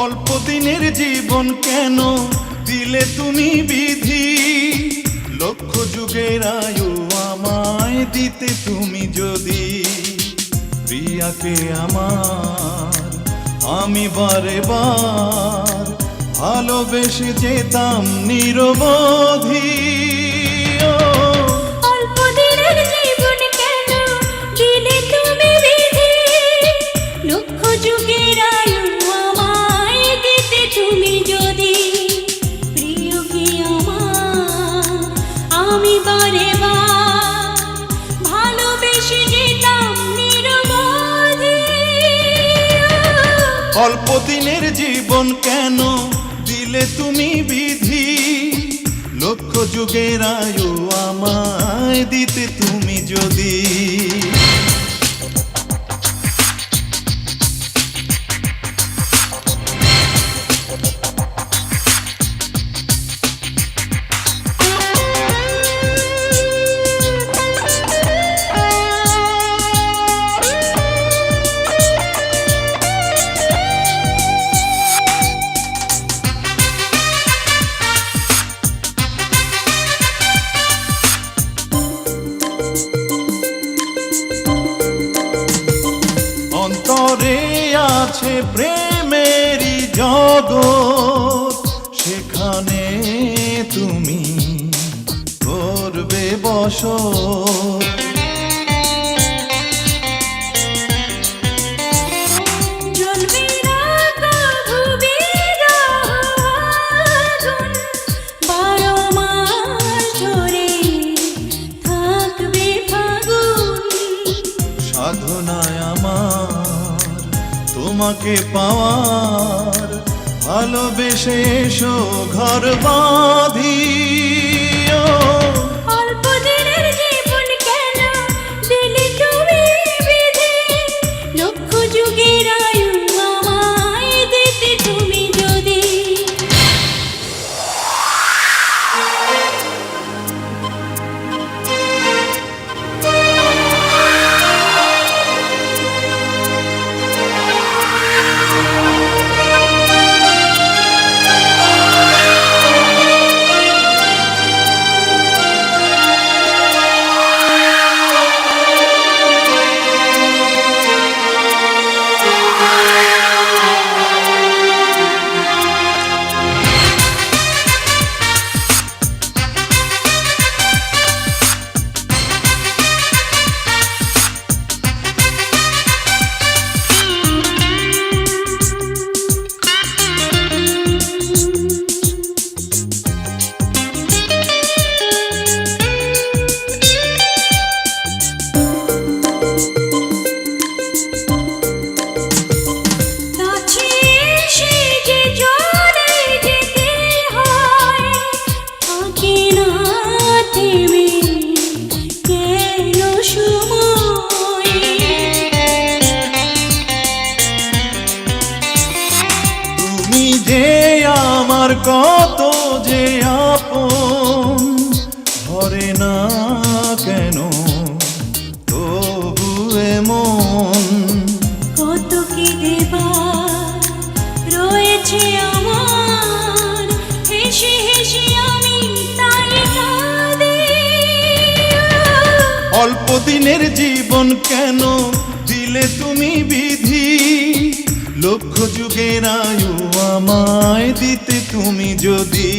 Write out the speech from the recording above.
অল্প দিনের জীবন কেন দিলে তুমি বিধি, লক্ষ যুগের আয়ু আমায় দিতে তুমি যদি। প্রিয়াকে আমার আমি বারে বার ভালোবেসে যেতাম নিরবধি। অল্প দিনের জীবন কেন দিলে তুমি বিধি, লক্ষ যুগের আয়ু আমায় দিতে তুমি যদি। অন্তরে আছে প্রেমেরই জগৎ, সেখানে তুমি করবে বসত। সাধনায় আমার তোমাকে পাওয়ার, ভালোবেসে এসো ঘর বাঁধি। অল্প দিনের জীবন কেন দিলে তুমি বিধি, লক্ষ যুগের আয়ু আমায় দিতে তুমি যদি। আমার কত যে আপন, ধরে না কেন তবু এমন। কত কি দেবা রয়েছে আমার, হেসে হেসে আমি তাই কাঁদি। অল্প দিনের জীবন কেন দিলে তুমি বিধি, লক্ষ যুগের আয়ু আমায় দিতে তুমি যদি।